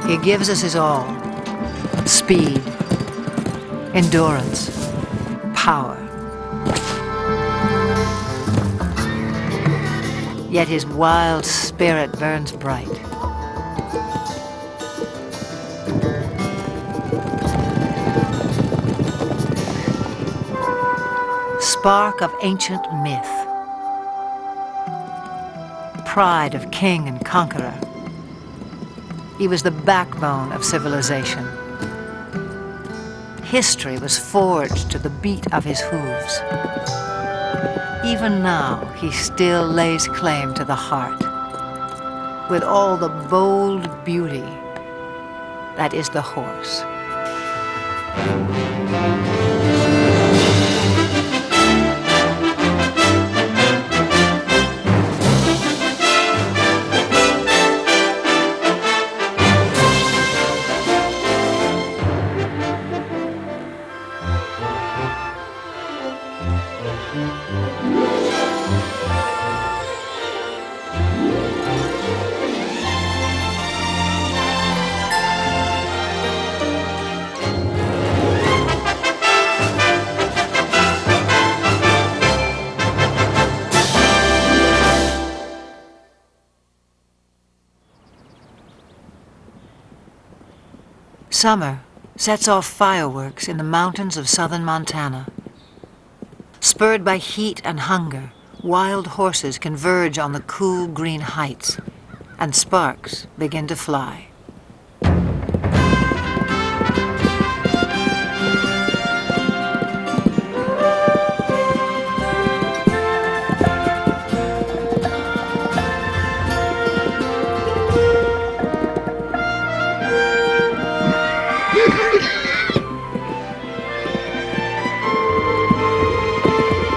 He gives us his all: speed, endurance, power. Yet his wild spirit burns bright. Spark of ancient myth, pride of king and conqueror. He was the backbone of civilization. History was forged to the beat of his hooves. Even now, he still lays claim to the heart, with all the bold beauty that is the horse. Summer sets off fireworks in the mountains of southern Montana. Spurred by heat and hunger, wild horses converge on the cool green heights, and sparks begin to fly.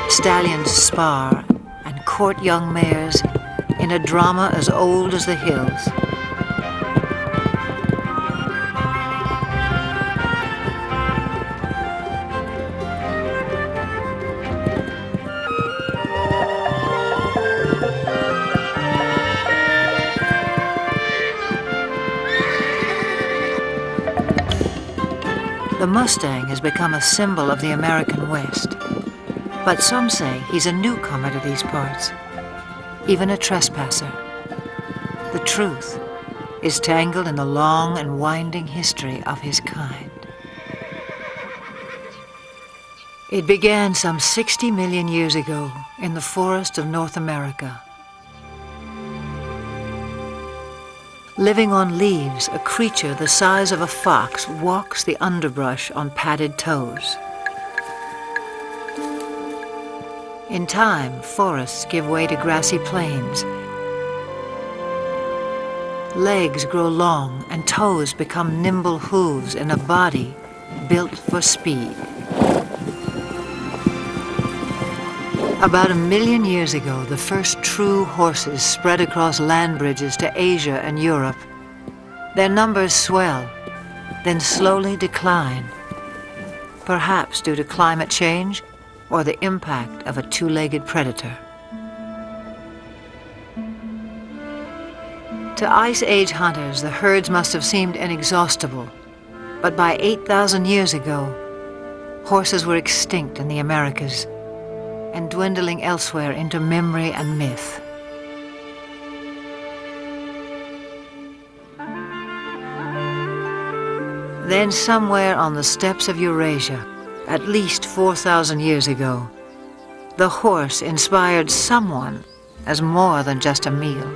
Stallions spar and court young mares in a drama as old as the hills. The Mustang has become a symbol of the American West. But some say he's a newcomer to these parts, even a trespasser. The truth is tangled in the long and winding history of his kind. It began some 60 million years ago in the forests of North America. Living on leaves, a creature the size of a fox walks the underbrush on padded toes. In time, forests give way to grassy plains. Legs grow long and toes become nimble hooves in a body built for speed. About 1 million years ago, the first true horses spread across land bridges to Asia and Europe. Their numbers swell, then slowly decline, perhaps due to climate change or the impact of a two-legged predator. To Ice Age hunters, the herds must have seemed inexhaustible, but by 8,000 years ago, horses were extinct in the Americas and dwindling elsewhere into memory and myth. Then somewhere on the steppes of Eurasia, at least 4,000 years ago, the horse inspired someone as more than just a meal.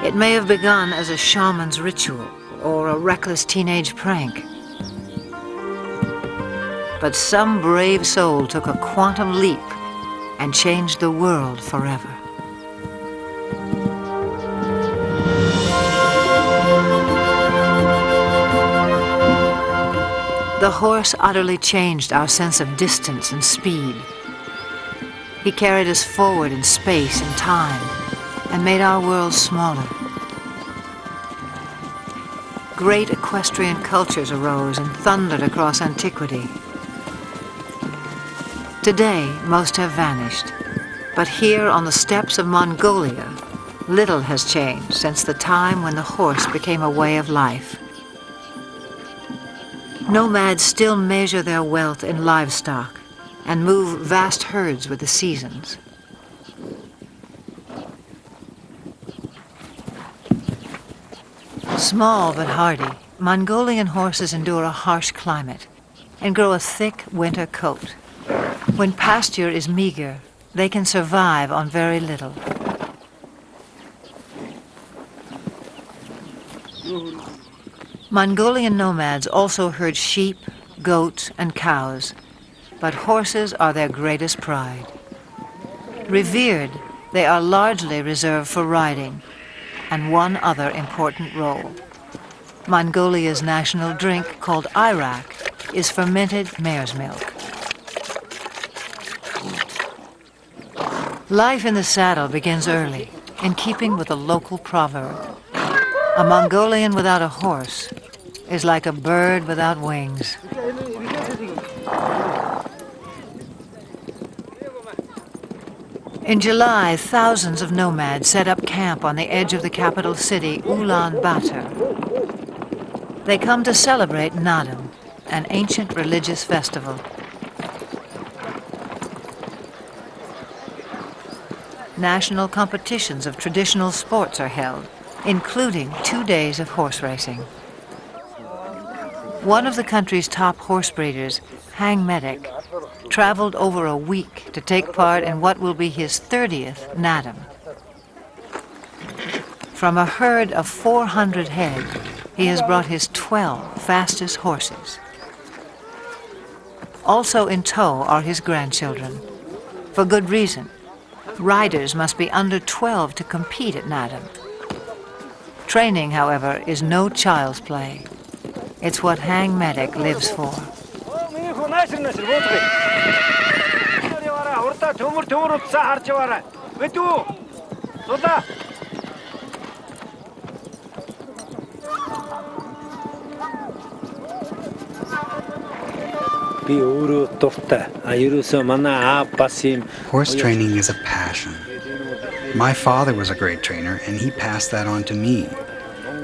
It may have begun as a shaman's ritual or a reckless teenage prank. But some brave soul took a quantum leap and changed the world forever. The horse utterly changed our sense of distance and speed. He carried us forward in space and time and made our world smaller. Great equestrian cultures arose and thundered across antiquity. Today, most have vanished, but here on the steppes of Mongolia, Little has changed since the time when the horse became a way of life. Nomads still measure their wealth in livestock and move vast herds with the seasons. Small but hardy, Mongolian horses endure a harsh climate and grow a thick winter coat. When pasture is meager, they can survive on very little. Mongolian nomads also herd sheep, goats, and cows, but horses are their greatest pride. Revered, they are largely reserved for riding and one other important role. Mongolia's national drink, called arak, is fermented mare's milk. Life in the saddle begins early, in keeping with a local proverb. A Mongolian without a horse is like a bird without wings. In July, thousands of nomads set up camp on the edge of the capital city, Ulaanbaatar. They come to celebrate Naadam, an ancient religious festival. National competitions of traditional sports are held, including 2 days of horse racing. One of the country's top horse breeders, Hang Medic, traveled over a week to take part in what will be his 30th Naadam. From a herd of 400 head, he has brought his 12 fastest horses. Also in tow are his grandchildren. For good reason. Riders must be under 12 to compete at Naadam. Training, however, is no child's play. It's what Hang Medic lives for. Horse training is a passion. My father was a great trainer, and he passed that on to me.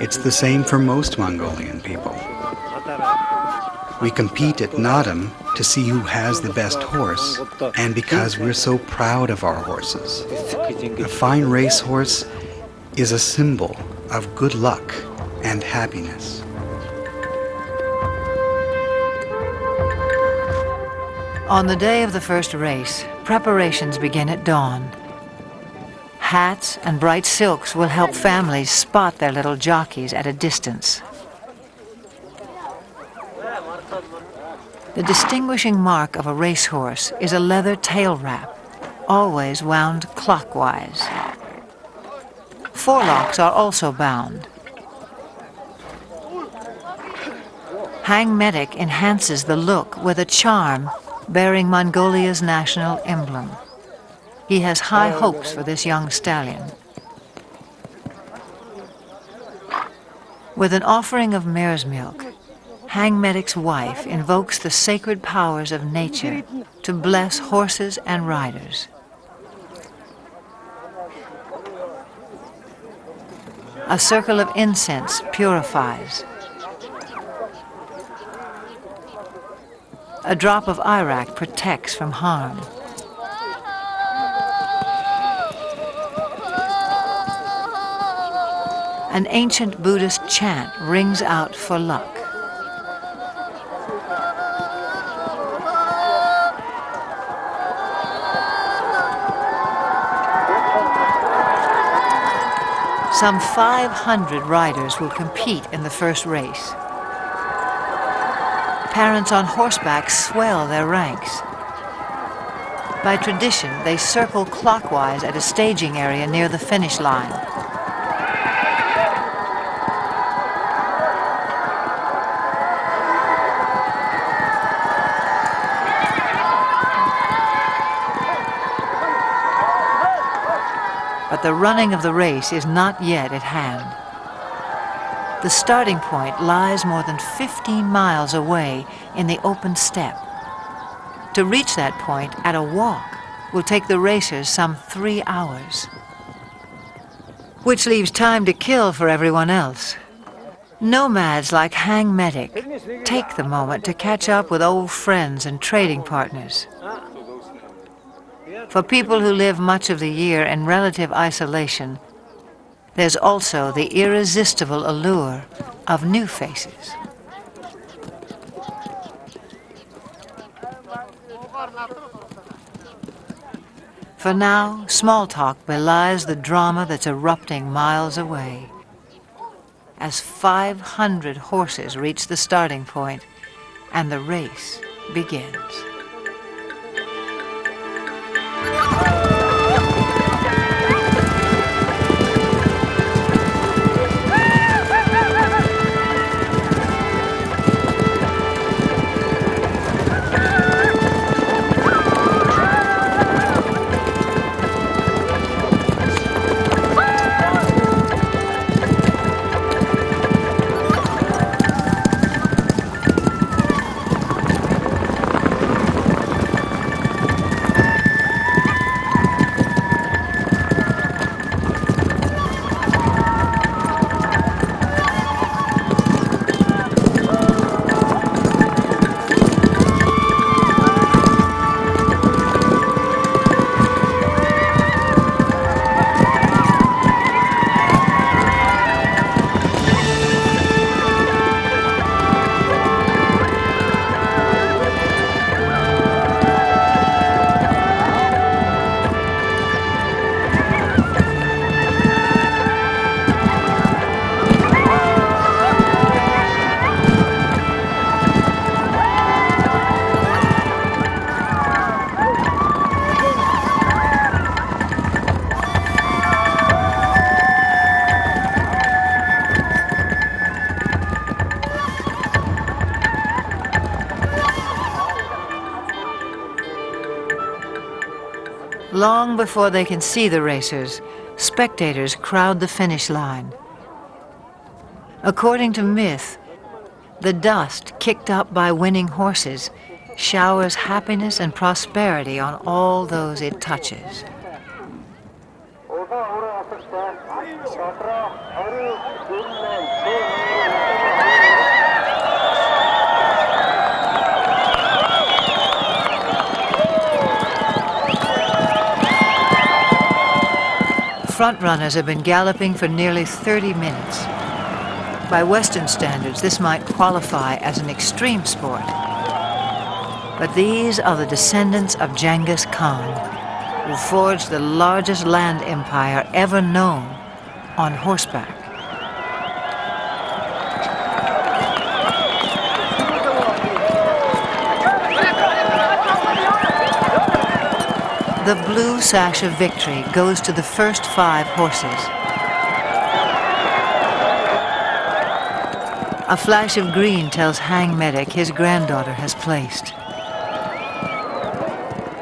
It's the same for most Mongolian people. We compete at Naadam to see who has the best horse, and because we're so proud of our horses. A fine racehorse is a symbol of good luck and happiness. On the day of the first race, preparations begin at dawn. Hats and bright silks will help families spot their little jockeys at a distance. The distinguishing mark of a racehorse is a leather tail wrap, always wound clockwise. Forelocks are also bound. Hang Medic enhances the look with a charm bearing Mongolia's national emblem. He has high hopes for this young stallion. With an offering of mare's milk, Hang Medic's wife invokes the sacred powers of nature to bless horses and riders. A circle of incense purifies. A drop of arak protects from harm. An ancient Buddhist chant rings out for luck. Some 500 riders will compete in the first race. Parents on horseback swell their ranks. By tradition, they circle clockwise at a staging area near the finish line. But the running of the race is not yet at hand. The starting point lies more than 15 miles away in the open steppe. To reach that point at a walk will take the racers some 3 hours. which leaves time to kill for everyone else. Nomads like Hang Medic take the moment to catch up with old friends and trading partners. For people who live much of the year in relative isolation, there's also the irresistible allure of new faces. For now, small talk belies the drama that's erupting miles away. As 500 horses reach the starting point and the race begins. Long before they can see the racers, spectators crowd the finish line. According to myth, the dust kicked up by winning horses showers happiness and prosperity on all those it touches. Frontrunners have been galloping for nearly 30 minutes. By Western standards, this might qualify as an extreme sport. But these are the descendants of Genghis Khan, who forged the largest land empire ever known on horseback. The blue sash of victory goes to the first 5 horses. A flash of green tells Hang Medic his granddaughter has placed.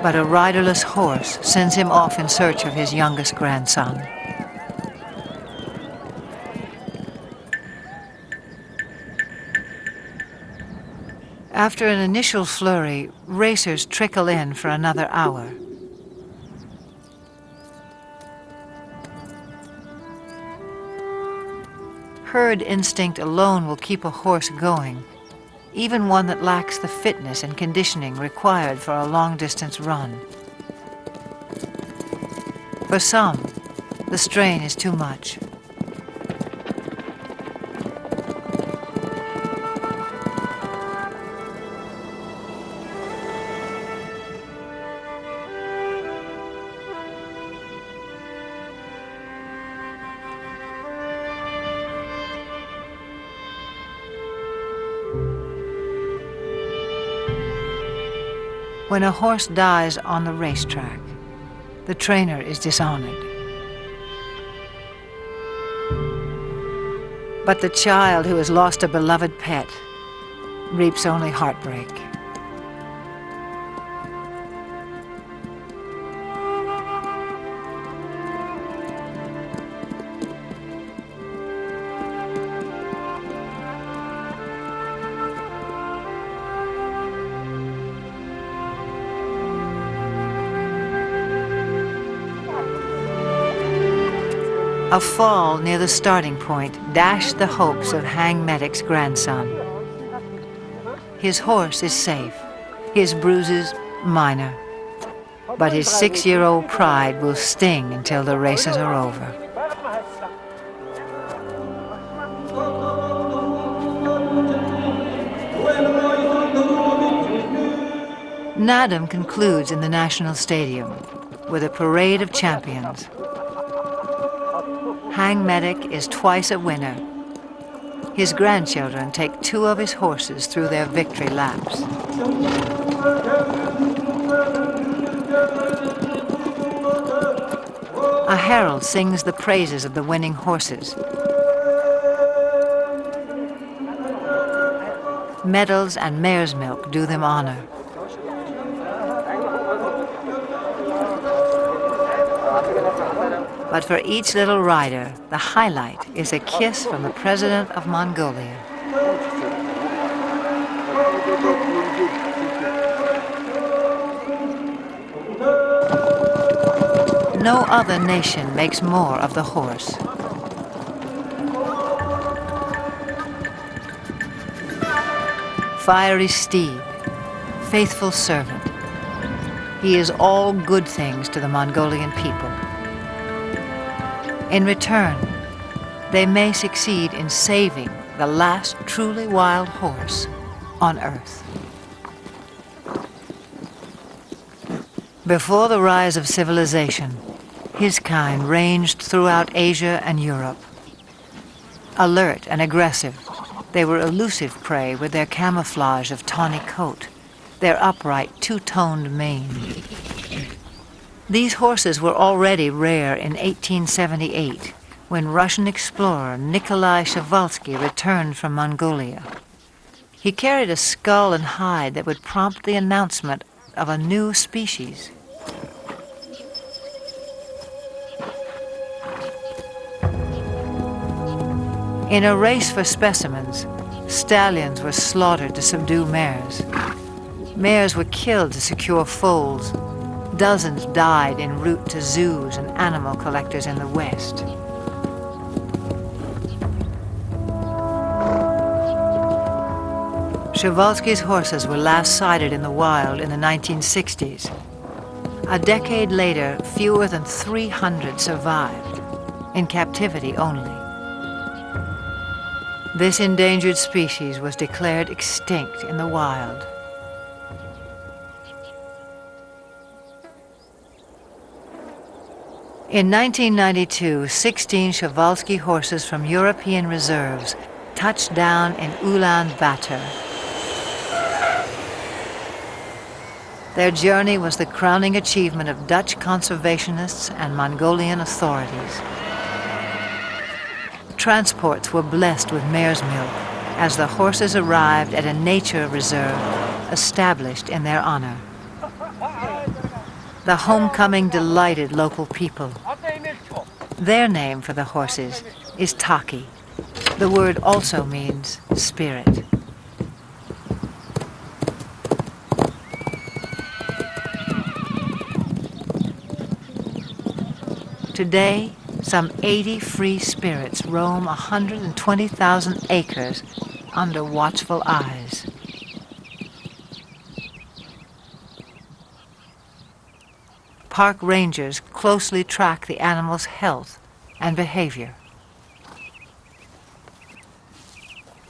But a riderless horse sends him off in search of his youngest grandson. After an initial flurry, racers trickle in for another hour. Herd instinct alone will keep a horse going, even one that lacks the fitness and conditioning required for a long-distance run. For some, the strain is too much. When a horse dies on the racetrack, the trainer is dishonored. But the child who has lost a beloved pet reaps only heartbreak. A fall near the starting point dashed the hopes of Hang Medic's grandson. His horse is safe, his bruises minor, but his 6-year-old pride will sting until the races are over. Nadam concludes in the National Stadium with a parade of champions. Hang Medic is twice a winner. His grandchildren take 2 of his horses through their victory laps. A herald sings the praises of the winning horses. Medals and mare's milk do them honor. But for each little rider, the highlight is a kiss from the president of Mongolia. No other nation makes more of the horse. Fiery steed, faithful servant. He is all good things to the Mongolian people. In return, they may succeed in saving the last truly wild horse on Earth. Before the rise of civilization, his kind ranged throughout Asia and Europe. Alert and aggressive, they were elusive prey with their camouflage of tawny coat, their upright two-toned mane. These horses were already rare in 1878, when Russian explorer Nikolai Przewalski returned from Mongolia. He carried a skull and hide that would prompt the announcement of a new species. In a race for specimens, stallions were slaughtered to subdue mares. Mares were killed to secure foals. Dozens died en route to zoos and animal collectors in the West. Przewalski's horses were last sighted in the wild in the 1960s. A decade later, fewer than 300 survived, in captivity only. This endangered species was declared extinct in the wild. In 1992, 16 Przewalski horses from European reserves touched down in Ulaanbaatar. Their journey was the crowning achievement of Dutch conservationists and Mongolian authorities. Transports were blessed with mare's milk as the horses arrived at a nature reserve established in their honor. The homecoming delighted local people. Their name for the horses is Taki. The word also means spirit. Today, some 80 free spirits roam 120,000 acres under watchful eyes. Park rangers closely track the animal's health and behavior.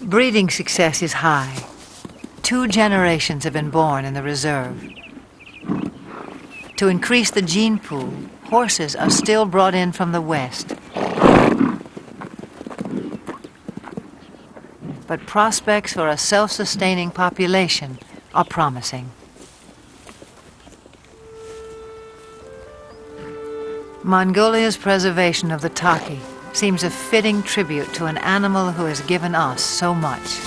Breeding success is high. 2 generations have been born in the reserve. To increase the gene pool, horses are still brought in from the West. But prospects for a self-sustaining population are promising. Mongolia's preservation of the Taki seems a fitting tribute to an animal who has given us so much.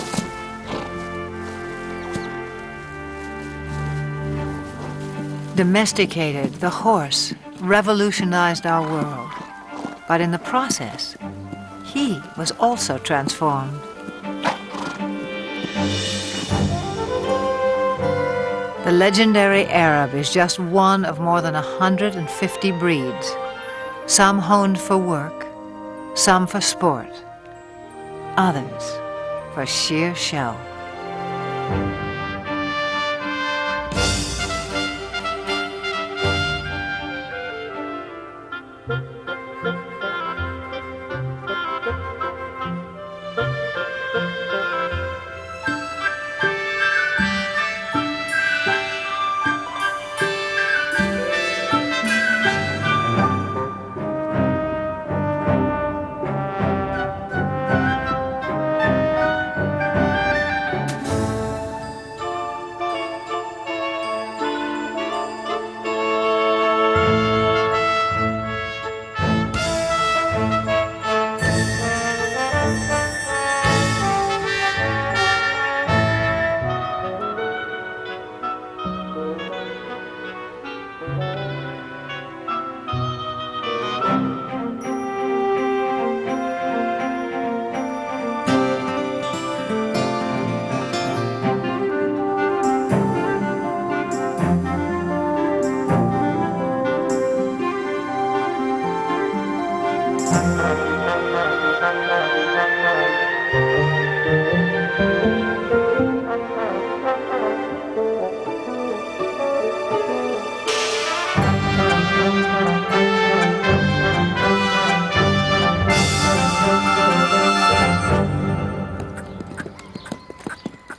Domesticated, the horse revolutionized our world, but in the process, he was also transformed. The legendary Arab is just one of more than 150 breeds, some honed for work, some for sport, others for sheer show.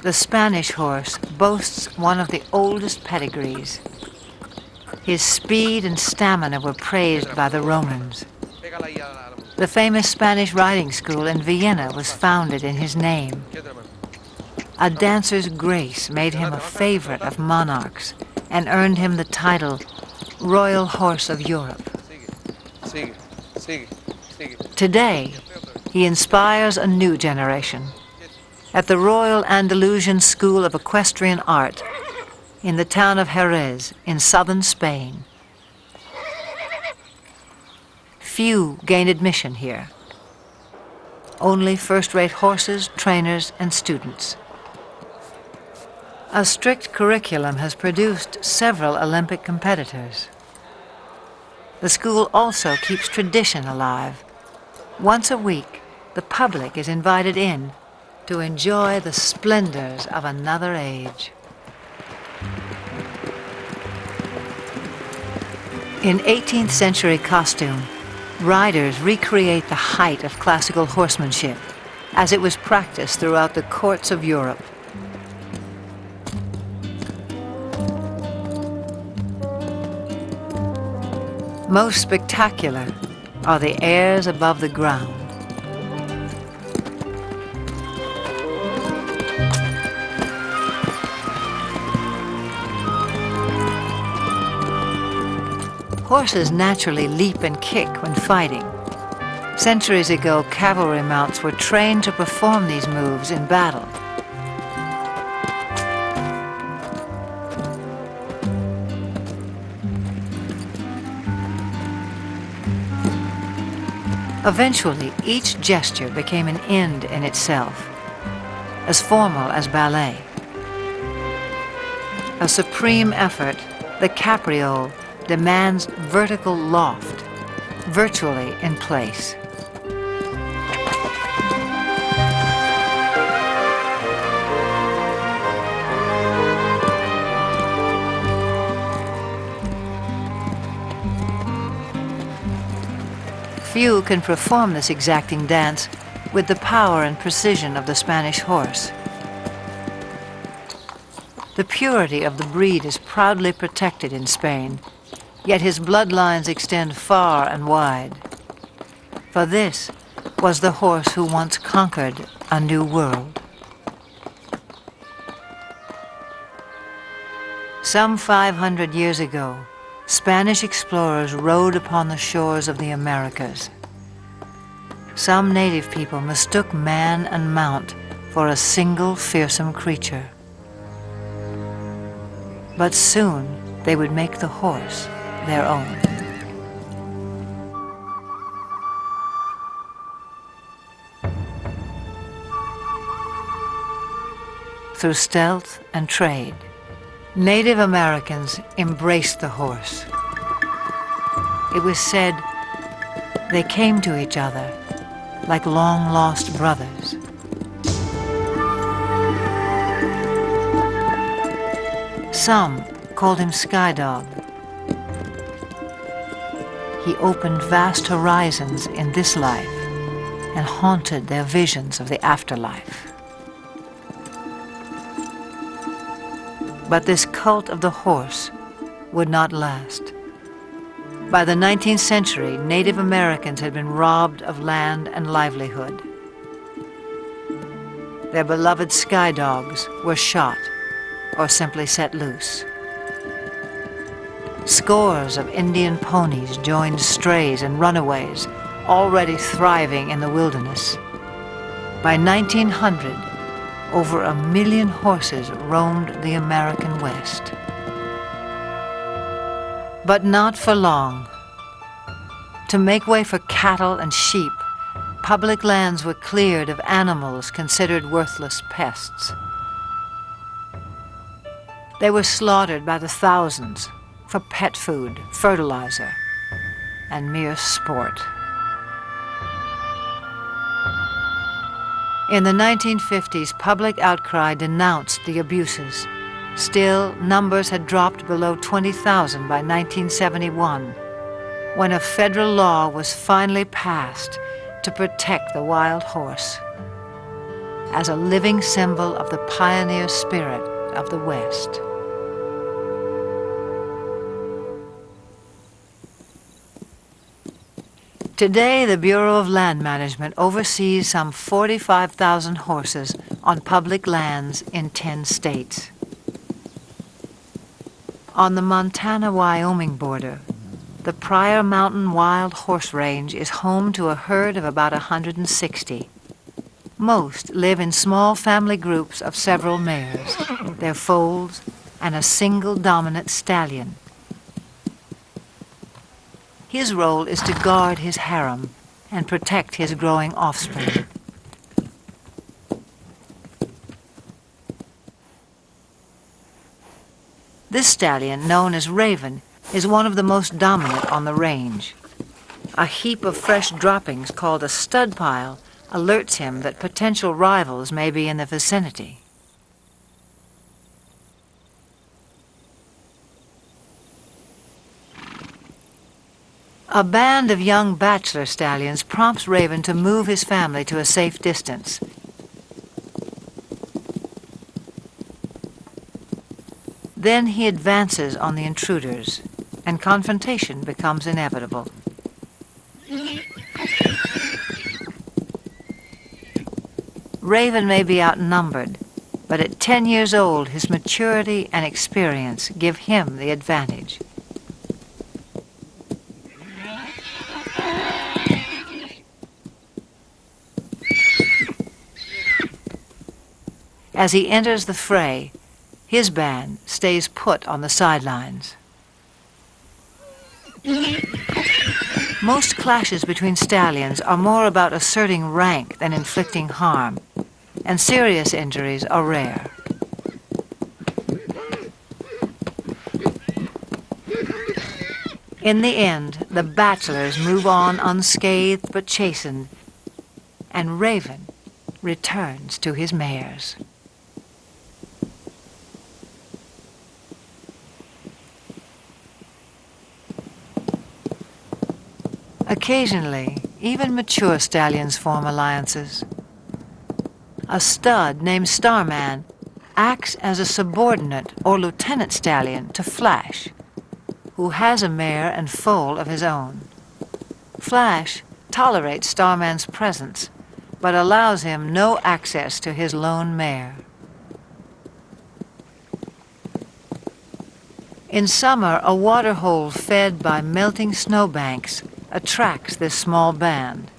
The Spanish horse boasts one of the oldest pedigrees. His speed and stamina were praised by the Romans. The famous Spanish riding school in Vienna was founded in his name. A dancer's grace made him a favorite of monarchs and earned him the title Royal Horse of Europe. Today, he inspires a new generation. At the Royal Andalusian School of Equestrian Art in the town of Jerez in southern Spain. Few gain admission here. Only first-rate horses, trainers, and students. A strict curriculum has produced several Olympic competitors. The school also keeps tradition alive. Once a week, the public is invited in to enjoy the splendors of another age. In 18th century costume, riders recreate the height of classical horsemanship as it was practiced throughout the courts of Europe. Most spectacular are the airs above the ground. Horses naturally leap and kick when fighting. Centuries ago, cavalry mounts were trained to perform these moves in battle. Eventually, each gesture became an end in itself, as formal as ballet. A supreme effort, the capriole demands vertical loft, virtually in place. Few can perform this exacting dance with the power and precision of the Spanish horse. The purity of the breed is proudly protected in Spain, yet his bloodlines extend far and wide. For this was the horse who once conquered a new world. Some 500 years ago, Spanish explorers rode upon the shores of the Americas. Some native people mistook man and mount for a single fearsome creature. But soon they would make the horse their own. Through stealth and trade, Native Americans embraced the horse. It was said they came to each other like long-lost brothers. Some called him Skydog. He opened vast horizons in this life and haunted their visions of the afterlife. But this cult of the horse would not last. By the 19th century, Native Americans had been robbed of land and livelihood. Their beloved sky dogs were shot or simply set loose. Scores of Indian ponies joined strays and runaways, already thriving in the wilderness. By 1900, over 1 million horses roamed the American West. But not for long. To make way for cattle and sheep, public lands were cleared of animals considered worthless pests. They were slaughtered by the thousands for pet food, fertilizer, and mere sport. In the 1950s, public outcry denounced the abuses. Still, numbers had dropped below 20,000 by 1971, when a federal law was finally passed to protect the wild horse as a living symbol of the pioneer spirit of the West. Today, the Bureau of Land Management oversees some 45,000 horses on public lands in 10 states. On the Montana-Wyoming border, the Pryor Mountain Wild Horse Range is home to a herd of about 160. Most live in small family groups of several mares, their foals, and a single dominant stallion. His role is to guard his harem and protect his growing offspring. This stallion, known as Raven, is one of the most dominant on the range. A heap of fresh droppings called a stud pile alerts him that potential rivals may be in the vicinity. A band of young bachelor stallions prompts Raven to move his family to a safe distance. Then he advances on the intruders, and confrontation becomes inevitable. Raven may be outnumbered, but at 10 years old, his maturity and experience give him the advantage. As he enters the fray, his band stays put on the sidelines. Most clashes between stallions are more about asserting rank than inflicting harm, and serious injuries are rare. In the end, the bachelors move on unscathed but chastened, and Raven returns to his mares. Occasionally, even mature stallions form alliances. A stud named Starman acts as a subordinate or lieutenant stallion to Flash, who has a mare and foal of his own. Flash tolerates Starman's presence, but allows him no access to his lone mare. In summer, a waterhole fed by melting snowbanks attracts this small band.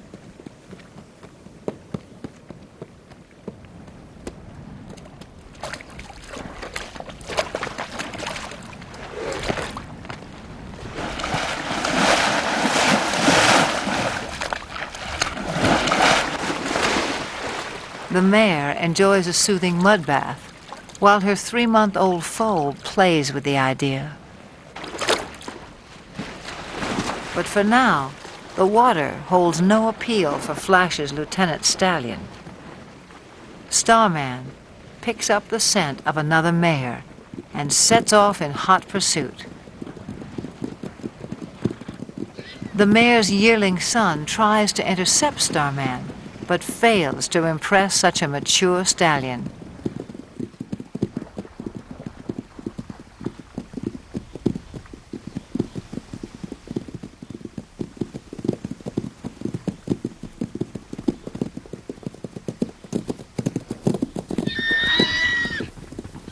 The mare enjoys a soothing mud bath, while her 3-month-old foal plays with the idea. But for now, The water holds no appeal for Flash's lieutenant stallion. Starman picks up the scent of another mare and sets off in hot pursuit. The mare's yearling son tries to intercept Starman, but fails to impress such a mature stallion.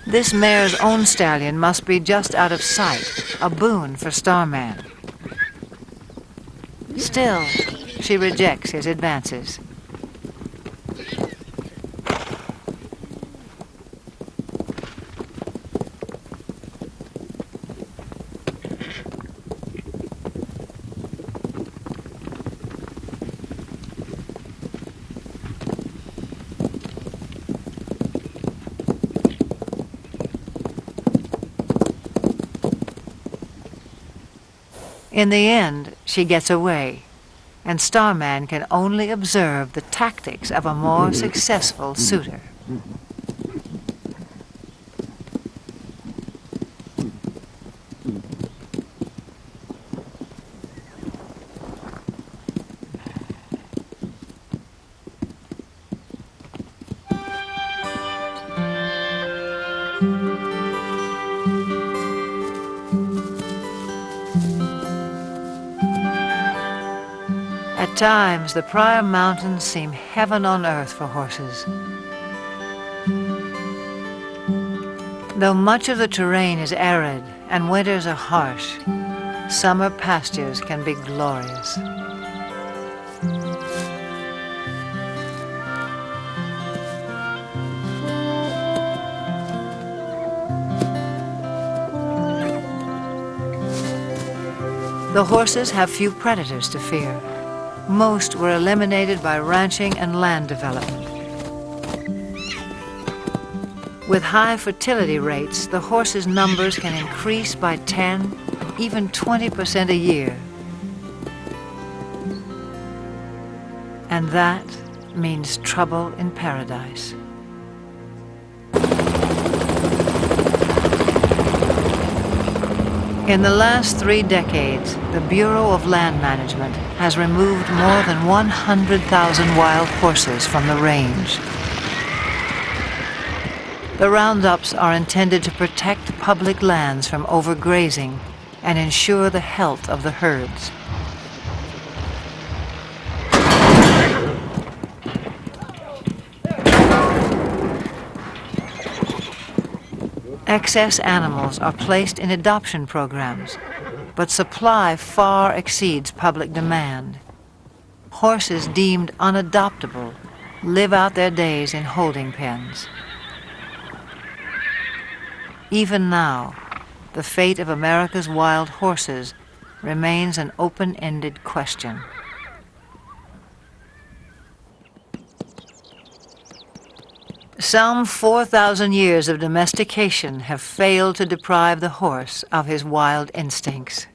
This mare's own stallion must be just out of sight, a boon for Starman. Still, she rejects his advances. In the end, she gets away, and Starman can only observe the tactics of a more successful suitor. At times, the Pryor Mountains seem heaven on earth for horses. Though much of the terrain is arid and winters are harsh, summer pastures can be glorious. The horses have few predators to fear. Most were eliminated by ranching and land development. With high fertility rates, the horses' numbers can increase by 10, even 20% a year. And that means trouble in paradise. In the last 3 decades, the Bureau of Land Management has removed more than 100,000 wild horses from the range. The roundups are intended to protect public lands from overgrazing and ensure the health of the herds. Excess animals are placed in adoption programs, but supply far exceeds public demand. Horses deemed unadoptable live out their days in holding pens. Even now, the fate of America's wild horses remains an open-ended question. Some 4,000 years of domestication have failed to deprive the horse of his wild instincts.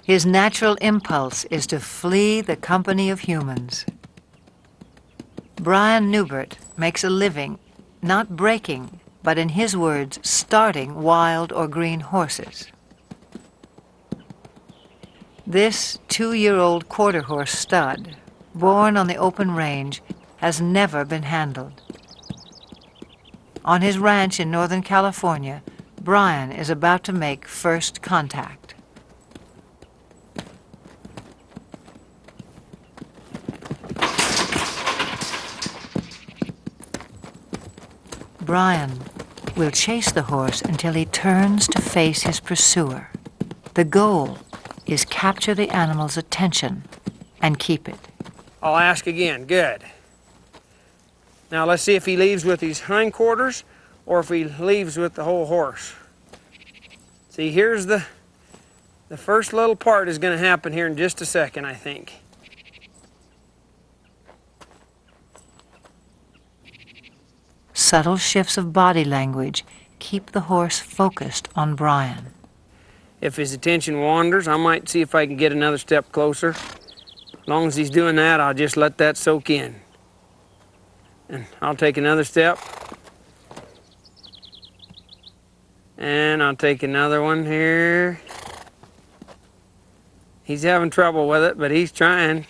His natural impulse is to flee the company of humans. Brian Newbert makes a living not breaking, but in his words, starting wild or green horses. This 2-year-old quarter horse stud, born on the open range, has never been handled. On his ranch in Northern California, Brian is about to make first contact. Brian will chase the horse until he turns to face his pursuer. The goal is capture the animal's attention and keep it. I'll ask again. Good. Now let's see if he leaves with his hindquarters or if he leaves with the whole horse. See, here's the first little part is going to happen here in just a second, I think. Subtle shifts of body language keep the horse focused on Brian. If his attention wanders, I might see if I can get another step closer. As long as he's doing that, I'll just let that soak in. And I'll take another step. And I'll take another one here. He's having trouble with it, but he's trying.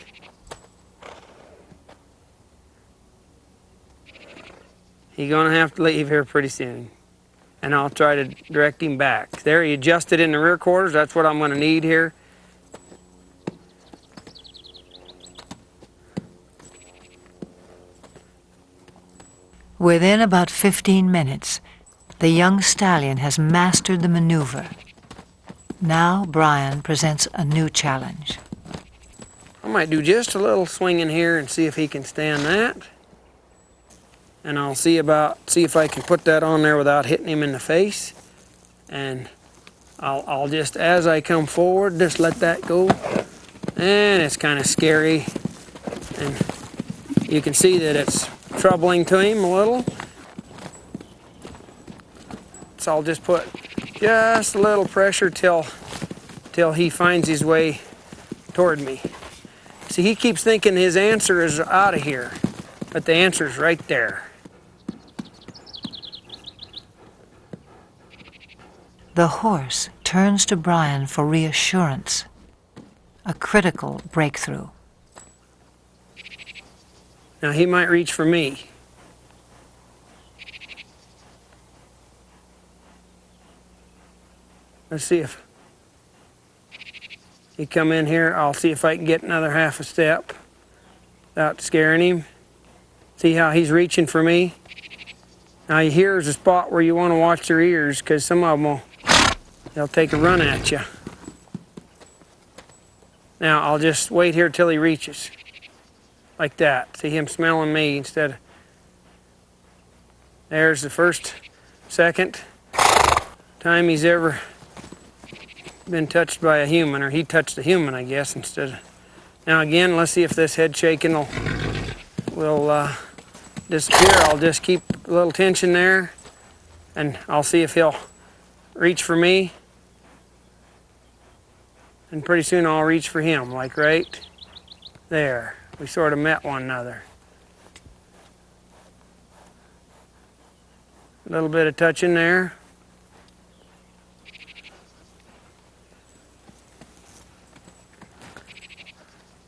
He's gonna have to leave here pretty soon. And I'll try to direct him back. There, he adjusted in the rear quarters. That's what I'm gonna need here. Within about 15 minutes, the young stallion has mastered the maneuver. Now Brian presents a new challenge. I might do just a little swinging here and see if he can stand that. And I'll see if I can put that on there without hitting him in the face. And I'll just, as I come forward, just let that go. And it's kind of scary. And you can see that it's troubling to him a little. So I'll just put just a little pressure till he finds his way toward me. See, he keeps thinking his answer is out of here, but the answer's right there. The horse turns to Brian for reassurance, a critical breakthrough. Now he might reach for me. Let's see if he come in here. I'll see if I can get another half a step without scaring him. See how he's reaching for me? Now here's a spot where you want to watch their ears, because some of them they'll take a run at you. Now I'll just wait here till he reaches. Like that. See him smelling me instead of... There's the first, second time he's ever been touched by a human, or he touched a human, I guess, instead of... Now again, let's see if this head shaking will disappear. I'll just keep a little tension there, and I'll see if he'll reach for me. And pretty soon I'll reach for him, like right there. We sort of met one another. A little bit of touching there.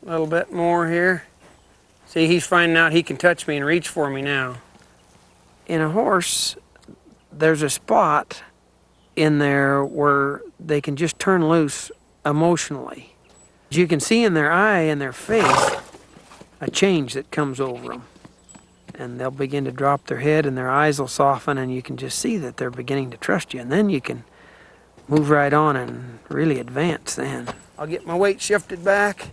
A little bit more here. See, he's finding out he can touch me and reach for me now. In a horse, there's a spot in there where they can just turn loose emotionally. You can see in their eye and their face a change that comes over them. And they'll begin to drop their head and their eyes will soften, and you can just see that they're beginning to trust you. And then you can move right on and really advance then. I'll get my weight shifted back.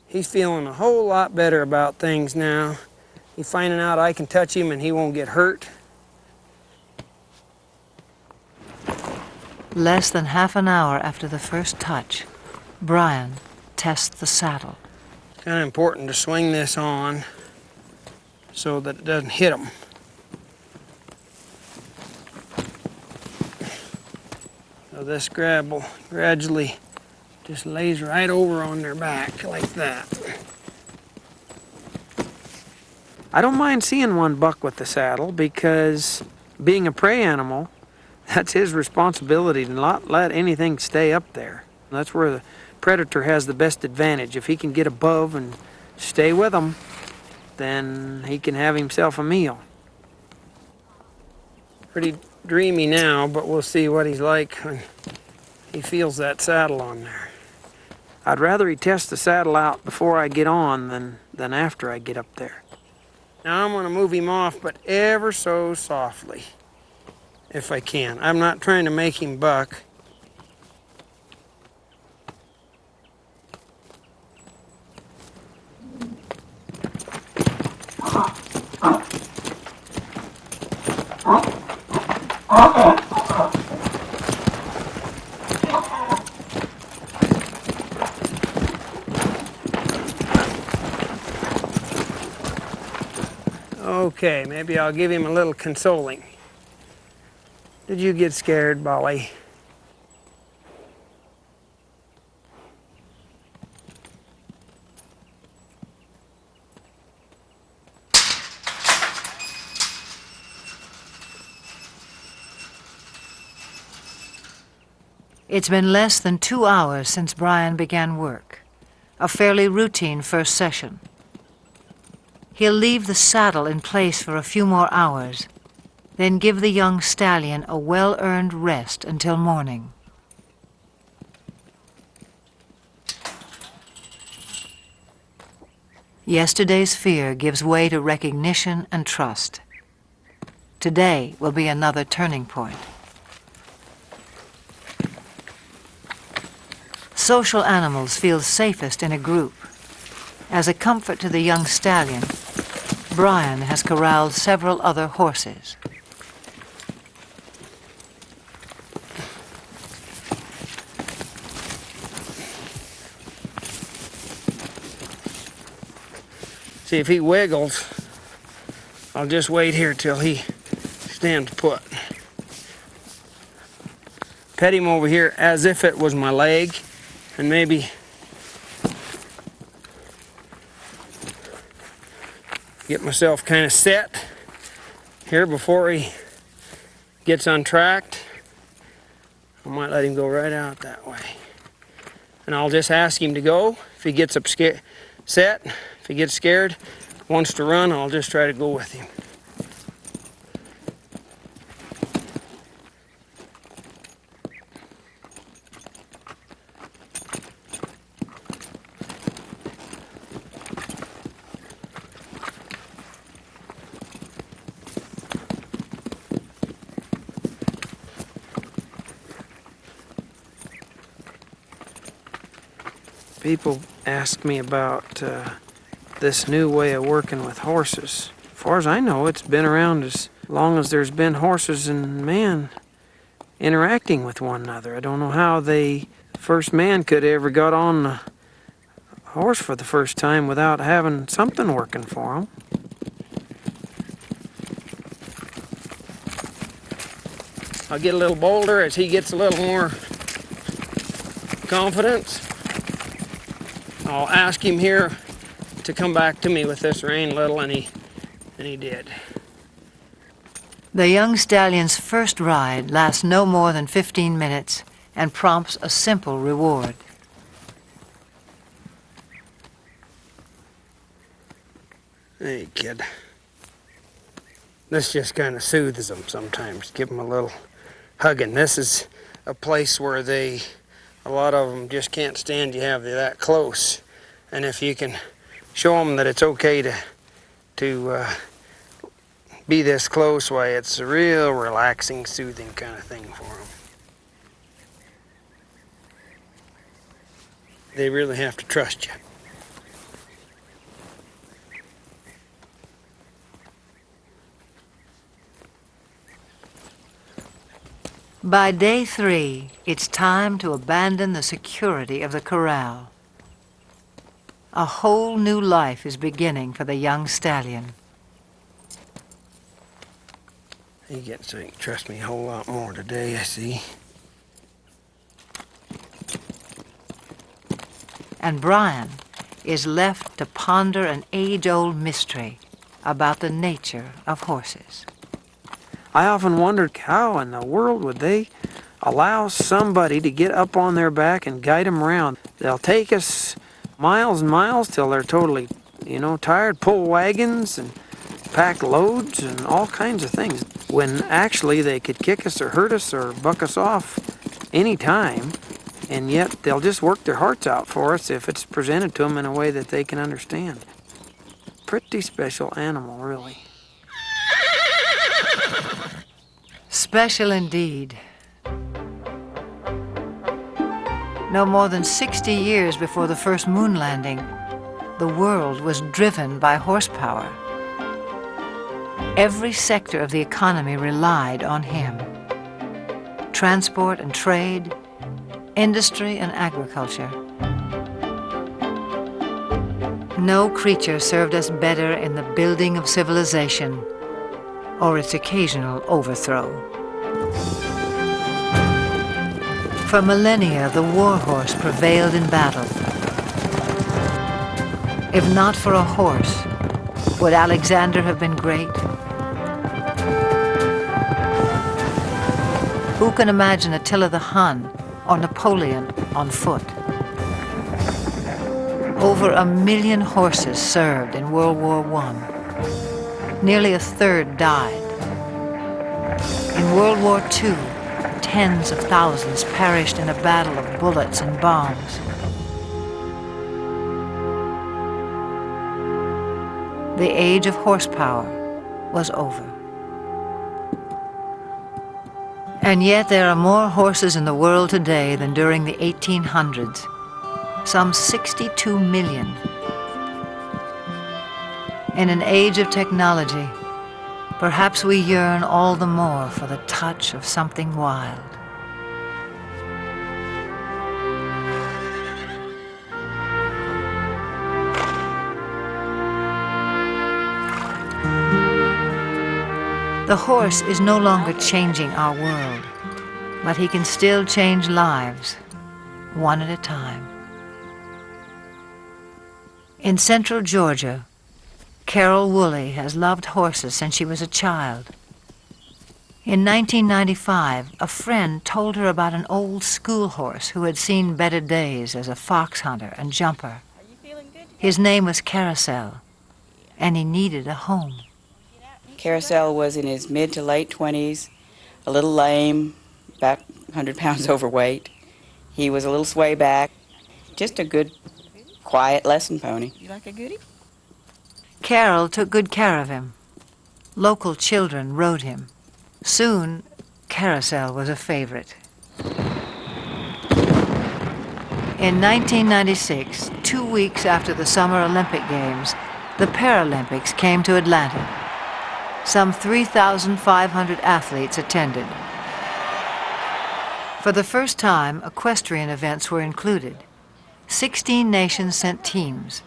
He's feeling a whole lot better about things now. He's finding out I can touch him and he won't get hurt. Less than half an hour after the first touch, Brian tests the saddle. It's kind of important to swing this on so that it doesn't hit him. So this grab will gradually just lays right over on their back like that. I don't mind seeing one buck with the saddle, because being a prey animal, that's his responsibility to not let anything stay up there. That's where the predator has the best advantage. If he can get above and stay with them, then he can have himself a meal. Pretty dreamy now, but we'll see what he's like when he feels that saddle on there. I'd rather he test the saddle out before I get on than after I get up there. Now I'm going to move him off, but ever so softly, if I can. I'm not trying to make him buck. Okay, maybe I'll give him a little consoling. Did you get scared, Bolly? It's been less than 2 hours since Brian began work, a fairly routine first session. He'll leave the saddle in place for a few more hours, then give the young stallion a well-earned rest until morning. Yesterday's fear gives way to recognition and trust. Today will be another turning point. Social animals feel safest in a group. As a comfort to the young stallion, Brian has corralled several other horses. See, if he wiggles, I'll just wait here till he stands put. Pet him over here as if it was my leg, and maybe get myself kind of set here before he gets untracked. I might let him go right out that way. And I'll just ask him to go. If he gets set, if he gets scared, wants to run, I'll just try to go with him. People ask me about this new way of working with horses. As far as I know, it's been around as long as there's been horses and man interacting with one another. I don't know how the first man could have ever got on a horse for the first time without having something working for him. I'll get a little bolder as he gets a little more confidence. I'll ask him here to come back to me with this rein little, and he did. The young stallion's first ride lasts no more than 15 minutes and prompts a simple reward. Hey, kid. This just kind of soothes them sometimes. Give them a little hugging. This is a place where a lot of them just can't stand you have you that close. And if you can show them that it's okay to be this close, why, it's a real relaxing, soothing kind of thing for them. They really have to trust you. By day 3, it's time to abandon the security of the corral. A whole new life is beginning for the young stallion. He gets to trust me a whole lot more today, I see. And Brian is left to ponder an age-old mystery about the nature of horses. I often wondered how in the world would they allow somebody to get up on their back and guide them around. They'll take us miles and miles till they're totally, tired, pull wagons and pack loads and all kinds of things, when actually they could kick us or hurt us or buck us off any time, and yet they'll just work their hearts out for us if it's presented to them in a way that they can understand. Pretty special animal, really. Special indeed. No more than 60 years before the first moon landing, the world was driven by horsepower. Every sector of the economy relied on him. Transport and trade, industry and agriculture. No creature served us better in the building of civilization or its occasional overthrow. For millennia, the warhorse prevailed in battle. If not for a horse, would Alexander have been great? Who can imagine Attila the Hun or Napoleon on foot. Over 1 million horses served in World War I. Nearly a third died. In World War II, tens of thousands perished in a battle of bullets and bombs. The age of horsepower was over. And yet there are more horses in the world today than during the 1800s, some 62 million. In an age of technology, perhaps we yearn all the more for the touch of something wild. The horse is no longer changing our world, but he can still change lives, one at a time. In central Georgia, Carol Woolley has loved horses since she was a child. In 1995, a friend told her about an old school horse who had seen better days as a fox hunter and jumper. His name was Carousel, and he needed a home. Carousel was in his mid to late 20s, a little lame, about 100 pounds overweight. He was a little sway back, just a good, quiet lesson pony. You like a goodie? Carol took good care of him. Local children rode him. Soon, Carousel was a favorite. In 1996, 2 weeks after the Summer Olympic Games, the Paralympics came to Atlanta. Some 3,500 athletes attended. For the first time, equestrian events were included. 16 nations sent teams.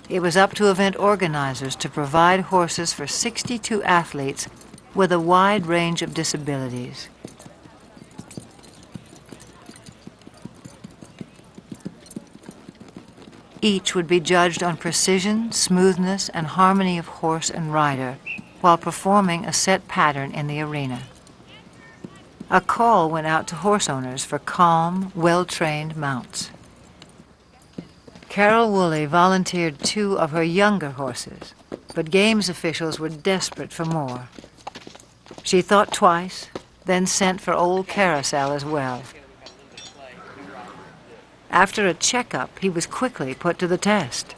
It was up to event organizers to provide horses for 62 athletes with a wide range of disabilities. Each would be judged on precision, smoothness, and harmony of horse and rider while performing a set pattern in the arena. A call went out to horse owners for calm, well-trained mounts. Carol Woolley volunteered 2 of her younger horses, but games officials were desperate for more. She thought twice, then sent for old Carousel as well. After a checkup, he was quickly put to the test.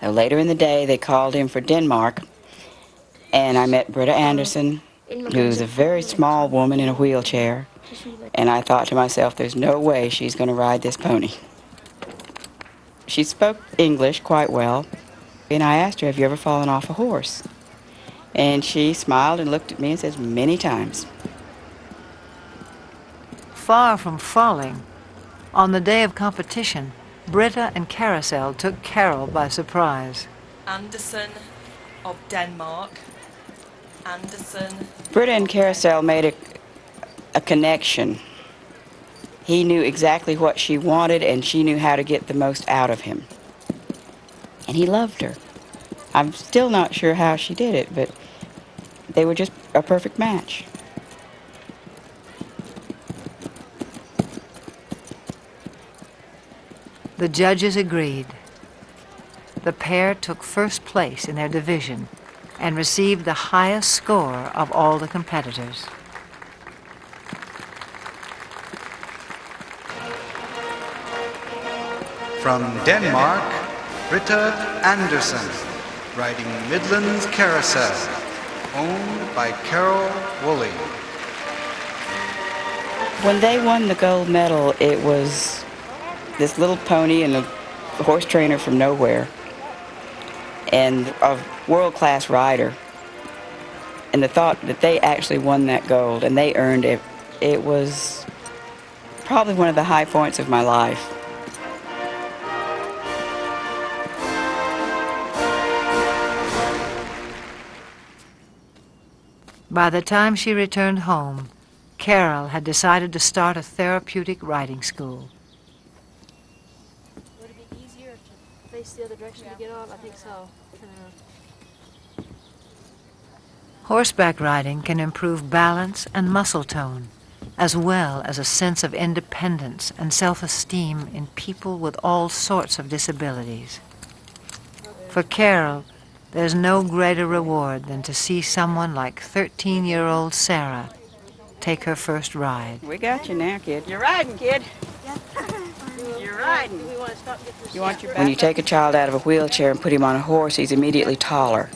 Now, later in the day, they called him for Denmark, and I met Britta Anderson, who's a very small woman in a wheelchair, and I thought to myself, there's no way she's going to ride this pony. She spoke English quite well, and I asked her, have you ever fallen off a horse? And she smiled and looked at me and says, many times. Far from falling, on the day of competition, Britta and Carousel took Carol by surprise. Anderson of Denmark. Anderson. Britta and Carousel made a connection. He knew exactly what she wanted, and she knew how to get the most out of him. And he loved her. I'm still not sure how she did it, but they were just a perfect match. The judges agreed. The pair took first place in their division and received the highest score of all the competitors. From Denmark, Britta Anderson, riding Midland's Carousel, owned by Carol Woolley. When they won the gold medal, it was this little pony and a horse trainer from nowhere, and a world-class rider. And the thought that they actually won that gold and they earned it, it was probably one of the high points of my life. By the time she returned home, Carol had decided to start a therapeutic riding school. Would it be easier to face the other direction to get off? I think so. Horseback riding can improve balance and muscle tone, as well as a sense of independence and self-esteem in people with all sorts of disabilities. For Carol, there's no greater reward than to see someone like 13-year-old Sarah take her first ride. We got you now, kid. You're riding, kid. You're riding. You want your back? When you take a child out of a wheelchair and put him on a horse, he's immediately taller.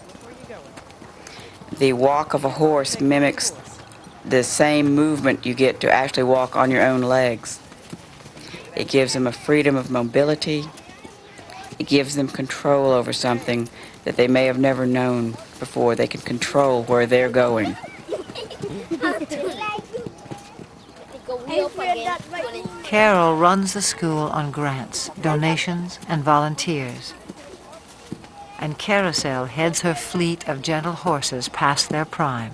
The walk of a horse mimics the same movement you get to actually walk on your own legs. It gives them a freedom of mobility. It gives them control over something that they may have never known before. They can control where they're going. Carol runs the school on grants, donations, and volunteers. And Carousel heads her fleet of gentle horses past their prime.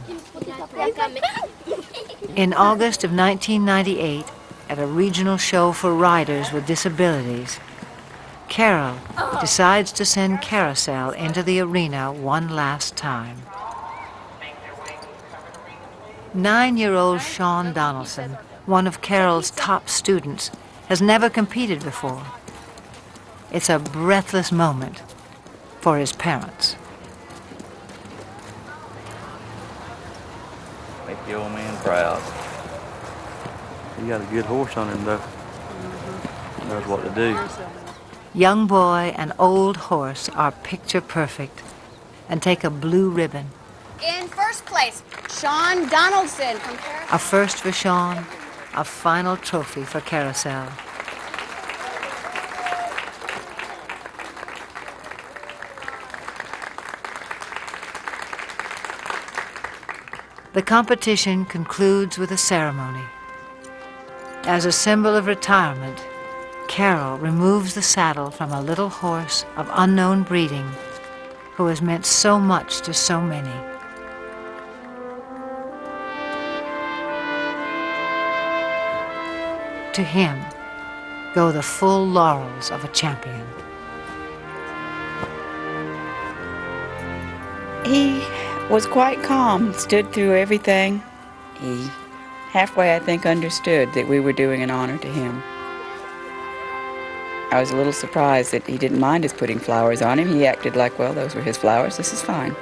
In August of 1998, at a regional show for riders with disabilities, Carol decides to send Carousel into the arena one last time. 9-year-old Sean Donaldson, one of Carol's top students, has never competed before. It's a breathless moment for his parents. Make the old man proud. You got a good horse on him, though. Knows what to do. Young boy and old horse are picture perfect and take a blue ribbon. In first place, Sean Donaldson from Paris. A first for Sean, a final trophy for Carousel. The competition concludes with a ceremony. As a symbol of retirement, Carol removes the saddle from a little horse of unknown breeding who has meant so much to so many. To him go the full laurels of a champion. He was quite calm, stood through everything. He halfway, I think, understood that we were doing an honor to him. I was a little surprised that he didn't mind us putting flowers on him. He acted like, well, those were his flowers, this is fine.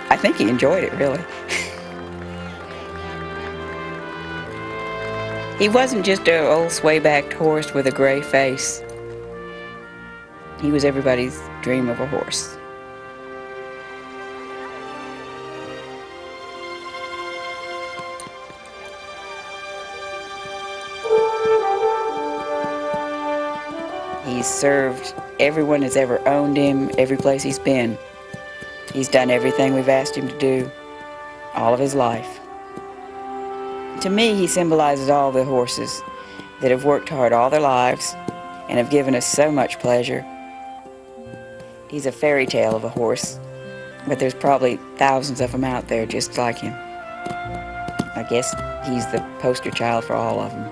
I think he enjoyed it, really. He wasn't just an old sway-backed horse with a gray face. He was everybody's dream of a horse. He's served everyone that's ever owned him, every place he's been. He's done everything we've asked him to do, all of his life. To me, he symbolizes all the horses that have worked hard all their lives and have given us so much pleasure. He's a fairy tale of a horse, but there's probably thousands of them out there just like him. I guess he's the poster child for all of them.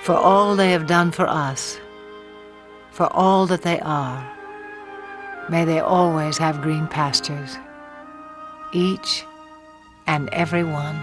For all they have done for us, for all that they are, may they always have green pastures, each and every one.